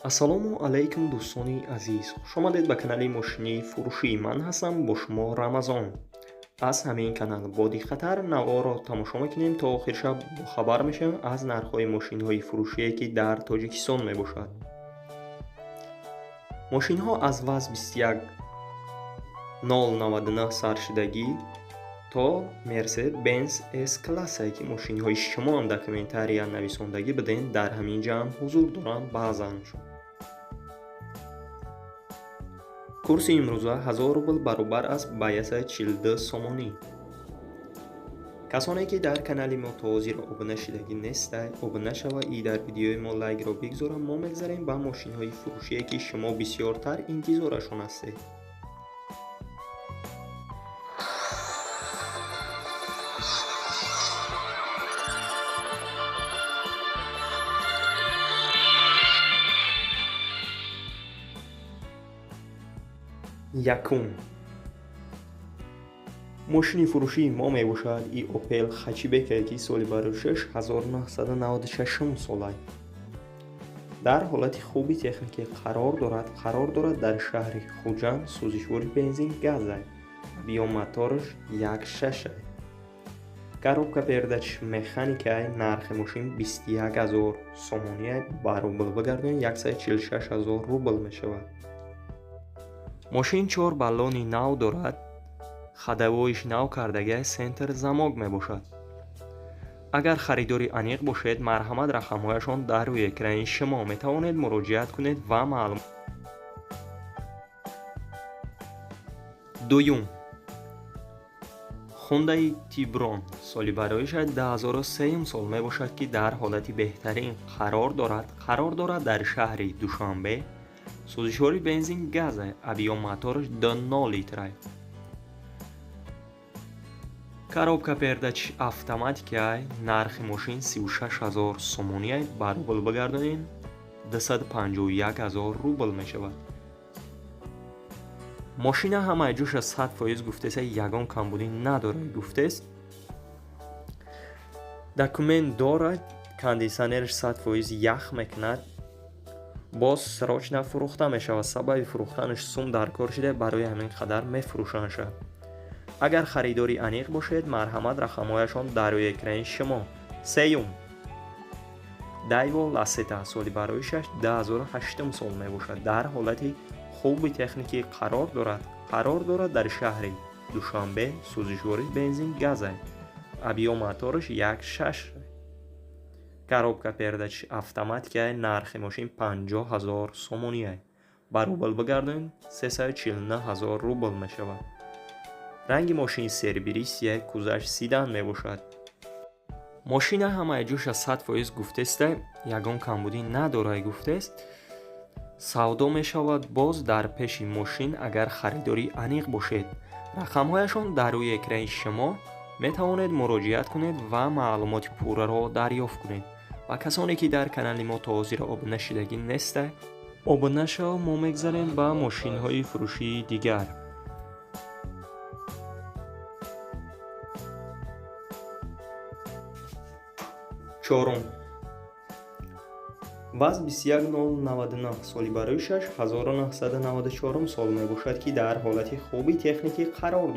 ассалому алайкум дӯстони азиз, хуш омадед ба канали мошини фурӯшӣ. Ман ҳастам бо шумо Рамазон. аз ҳамин канал бо диққатар навъҳоро тамошо мекунем то охир шаб бохабар мешавем аз нархҳои мошинҳои фурӯшие ки дар тоҷикистон мебошад. мошинҳо аз ваз 21099 саршидагӣ то Mercedes-Benz S-классе ки мошинҳои шимоам документария нависондагӣ биден дар ҳамин ҷамъ ҳузур доранд баъзаншон. курси имрӯза 1000 рубл баробар аст ба 142 сомонӣ. касоне ки дар канали мо то ҳозир обуна шидагӣ нестед, обуна шава и дар видеои мо лайкро бигзора. Мо мегзарем ба мошинҳои фурӯшие ки шумо бисёртар интизорашон ҳастед. якум мошини фурӯшии мо мебошад и Opel Hatchback ки соли барӯшаш 1996 солай. дар ҳолати хуби техникӣ қарор дорад дар шаҳри Хуҷанд. сӯзишвори бензин газа, биомотораш 1.6. коробка передач механикай. нархи мошин 21000 сомония ба рубл бигардонед 146000 рубл мешавад. мошин 4 баллони нав дорад. хадавоиш нав кардагӣ сентр замок мебошад. агар харидори аниқ бошед, марҳамат рақамҳояшон дар рӯи экрани шумо метавонед муроҷиат кунед ва маълумот. дуюм Hyundai Tiburon соли бароишаш 2003 сол мебошад ки дар ҳолати беҳтарин қарор дорад дар шаҳри Душанбе. сӯзишвори бензин газа, авиомотораш 2.0 литрай. коробка передач автоматикай. нархи мошин 36000 сомония ба рубл бигардонем 251000 рубл мешавад. мошина ҳамаи ҷӯша 100% гуфтест, ягон камбудӣ надорад гуфтест. документ дорад, кондитсионерш 100% ях мекунад. боз срочно фурӯхта мешавад. сабаби фурӯхтанаш сум дар кор шуда, барои ҳамин қадар мефурӯшанд. агар харидори аниқ бошед, марҳамат рақамҳояшон дар рӯи экрани шумо. сеюм Daewoo Lacetti соли бароишаш 2008 сол мебошад. дар ҳолати хуби техникӣ қарор дорад дар шаҳри Душанбе. сӯзишвори бензин газа, авиомотораш 1.6. коробка передач автоматикай. нархи мошин 50000 сомония ба рубл бигардонед 349000 рубл мешавад. ранги мошини сербиристия кузаш сидан мебошад. мошина ҳамаи ҷӯша 100% гуфтест, ягон камбудӣ надорад гуфтест. савдо мешавад боз дар пеши мошин агар харидори аниқ бошед. рақамҳояшон дар рӯи экрани шумо метавонед муроҷиат кунед ва маълумоти пурраро дарёфт кунед. ва касоне ки дар канали мо то ҳозир обуна шидагӣ неста, обуна шав. мо мегзарем ба мошинҳои фурӯшии дигар. чорум ваз 21099 соли бароишаш 1994 сол мебошад ки дар ҳолати хуби техникӣ қарор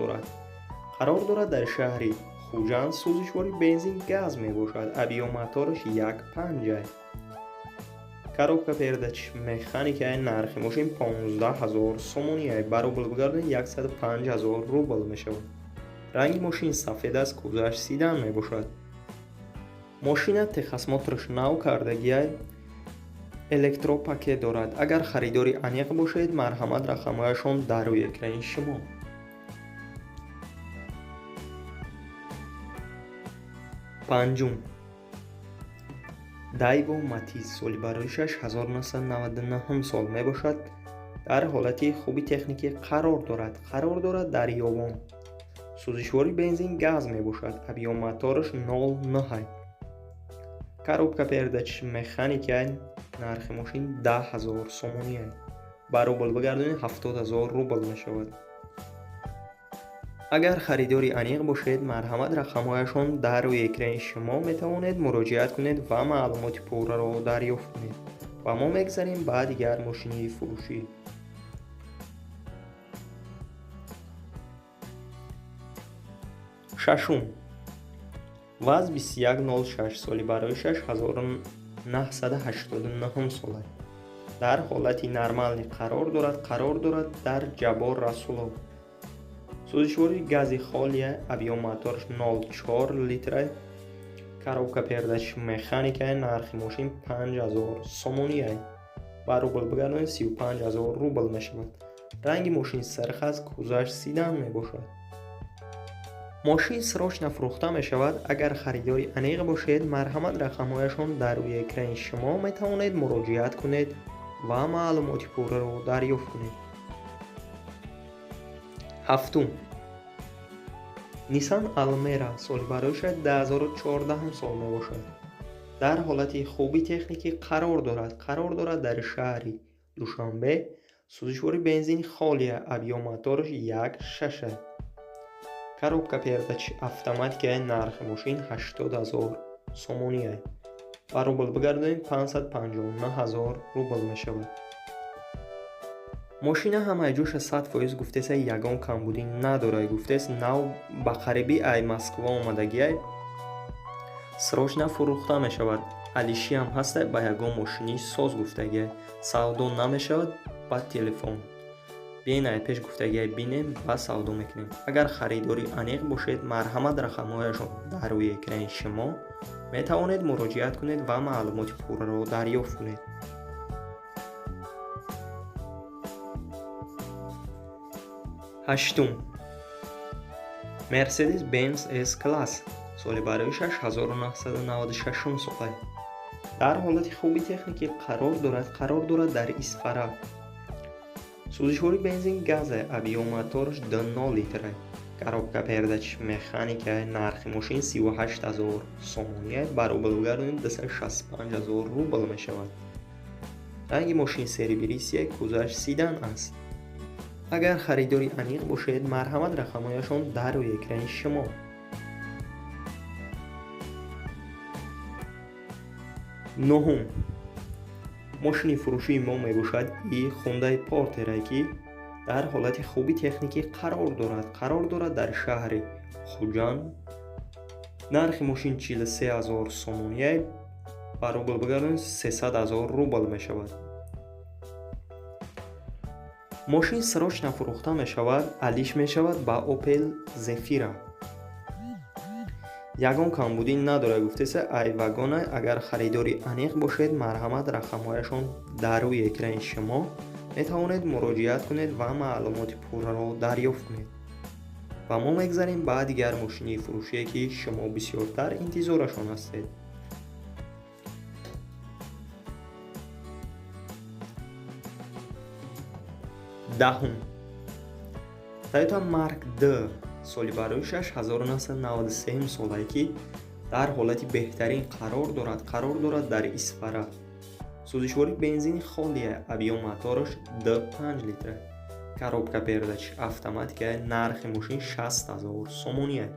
дорад дар шаҳри Хуҷанд. сӯзишвори бензин газ мебошад. авиомотораш 1.5. коробка передач механикай. нархи мошин 15000 сомония ба рубл бигардонед 105000 рубл мешавад. ранги мошин сафед аст, кузаш сидан мебошад. мошина техосмотрш нав кардагиай. электропакет дорад. агар харидори аниқ бошед, марҳамат рақамҳояшон дар рӯи экрани шумо. панҷум Daewoo Matiz соли бароишаш 1999 сол мебошад. дар ҳолати хуби техникӣ қарор дорад дар ёбон. сӯзишвори бензин газ мебошад. авиомотораш 0.9. коробка передач механикай. нархи мошин 10000 сомония ба рубл бигардонед 70000 рубл мешавад. агар харидори аниқ бошед, марҳамат рақамҳояшон дар рӯи экрани шумо метавонед муроҷиат кунед ва маълумоти пурраро дарёфт кунед. و ما میگذاریم بعد دیگر ماشین فروشی. ششم، وز 2106 سالی برای 6989 ساله در حالتی نرمال قرار دارد در جبار رسولو. سوزشوری گازی خالی авиомоторш 0.4 لیتر، коробка передач механика, нархи мошин 5000 сомония ба рубл бигардонед 35000 рубл мешавад. ранги мошин сарх аст, кузаш седан мебошад. мошин срочно фурӯхта мешавад. агар харидори аниқ бошед, марҳамат рақамҳояшон дар рӯи экрани шумо метавонед муроҷиат кунед ва маълумоти пурраро дарёфт кунед. ҳафтум, Nissan Almera соли барояш 2014 сол мебошад. дар ҳолати хуби техникӣ қарор дорад дар шаҳри Душанбе. сӯзишвори бензини холия, авиомоторш 1.6, коробка передачи автоматикаи нархи мошин 80000 сомония ба рубл бигардонед 559000 рубл мешавад. мошина ҳамаи ҷӯша 100% гуфтеса ягон камбудӣ надорад. гуфтес нав ба қарибӣ ай Москва омадагиай срочно фурӯхта мешавад. алиши ҳам ҳаста ба ягон мошини соз гуфтагиай савдо намешавад ба телефон. биенай пеш гуфтагиай бинем ва савдо мекунем. агар харидори аниқ бошед, марҳамат рақамҳояшон дар рӯи экрани шумо метавонед муроҷиат кунед ва маълумоти пурраро дарёфт кунед. ҳаштум, Mercedes-Benz S-Class соли барои 6996 сола дар ҳолати хуби техникӣ қарор дорад дар Исфара. сӯзишвори бензин газа, авиомоторш 2.0 литр, коробка передачи механика, нархи мошин 38000 сомония ба рубл бигардонед 265000 рубл мешавад. ранги мошин серии Россия, кузаш седан аст. агар харидори аниқ бошед, марҳамат рақамҳояшон дар рӯи экрани шумо. ноҳум, мошини фурӯшии мо мебошад и Hyundai Porter, ки дар ҳолати хуби техникӣ қарор дорад дар шаҳри Хуҷанд. нархи мошин 43000 сомония ба рубл бигардонед 300000 рубл мешавад. мошин срочно фурӯхта мешавад. алиш мешавад ба Opel Zafira. ягон камбудӣ надорад. гуфтеса ай вагона. агар харидори аниқ бошед, марҳамат рақамҳояшон дар рӯи экрани шумо метавонед муроҷиат кунед ва маълумоти пурраро дарёфт кунед. ва мо мегзарем ба дигар мошини фурӯшие, ки шумо бисёртар интизорашон ҳастед. даҳум, Toyota Mark D соли барои 6993 сола, ки дар ҳолати беҳтарин қарор дорад дар Исфара. сӯзишвори бензини холия, авиомоторш 2.5 литр, коробка передачи автоматика, нархи мошин 60000 сомония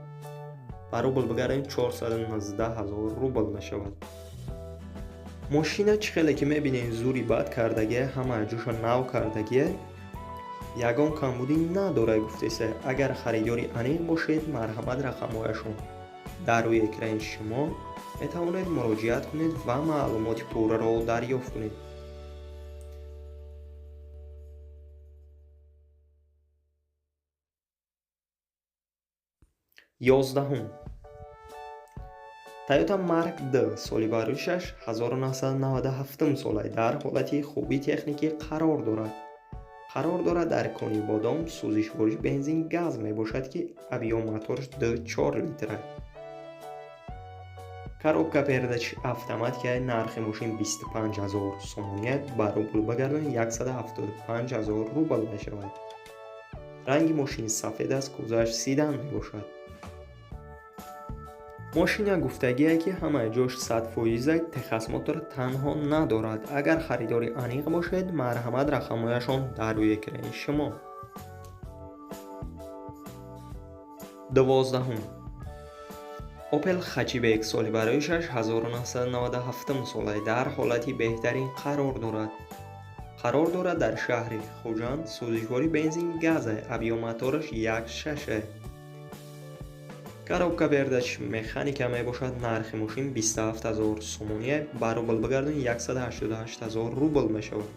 ба рубл бигардонед 419000 рубл мешавад. мошина чӣ хеле ки мебинед зури бад кардагия, ҳамаи ҷӯша нав кардагия, ягон камбудӣ надорад. гуфтеса агар харидори аниқ бошед, марҳамат рақамҳояшон дар рӯи экрани шумо метавонед муроҷиат кунед ва маълумоти пурраро дарёфт кунед. 11. Toyota Mark D соли барои 1997 сола дар ҳолати хуби техникӣ қарор дорад дар кони бодом. сӯзишвориш бензин газ мебошад, ки авиомоторш 2.4 литр, коробка передачи автоматика, нархи мошин 25000 сомония ба рубл бигардонед 175000 рубл мешавад. ранги мошин сафед аст, кузаш седан мебошад. мошина гуфтагие ки ҳамаи ҷош 100% техас мотор танҳо надорад. агар харидори аниқ бошед, марҳамат рақамҳояшон дар рӯи экрани шумо. 12. اوپل خچی به یک سالی برایش 1997 ساله در حالتی بهترین قرار دارد در شهر خوجند. سوزشواری بنزین گاز ابی و موتورش 1.6 коробка передач механика мебошад. нархи мошин 27000 сомония. баробар бигардон 188000 рубл мешавад.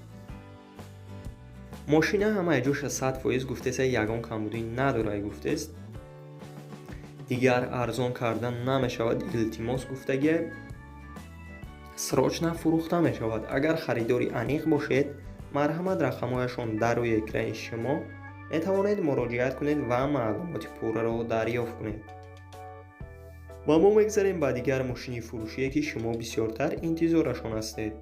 мошина ҳамаи ҷоша 100% гуфтест, ягон камбудӣ надорад гуфтест. дигар арзон кардан намешавад. илтимос гуфтагия срочна фурӯхта мешавад. агар харидори аниқ бошед, марҳамат рақамҳояшон дар рӯи экрани шумо метавонед муроҷиат кунед ва маълумоти пурраро дарёфт кунед. ва мо мегзарем ба дигар мошини фурӯшие ки шумо бисёртар интизорашон ҳастед.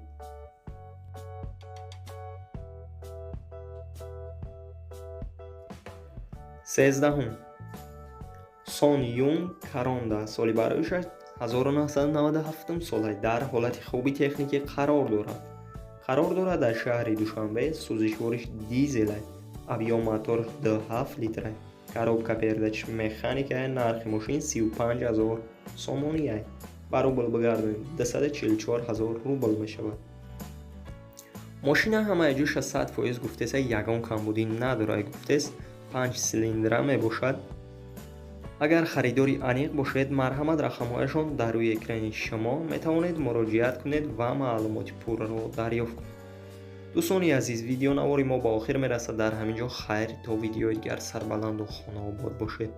сездаҳум сон юн каронда. соли бароиш 1997 сола. дар ҳолати хуби техникӣ қарор дорад дар шаҳри душанбе. сӯзишвориш дизел авио мотор 2.7 литр. коробка передач механика. нархи мошин 35000 сомония. баробар бигардонед 244000 рубл мешавад. мошина ҳамаи ҷоша 100% гуфтест, ягон камбудӣ надорад гуфтест. 5 силиндра мебошад. агар харидори аниқ бошед, марҳамат рақамҳояшон дар рӯи экрани шумо метавонед муроҷиат кунед ва маълумоти пурраро дарёфт кунед. дӯстони азиз, видеонавори мо ба охир мерасад. дар ҳамин ҷо хайр, то видеои дигар. сарбаланду хонаобод бошед.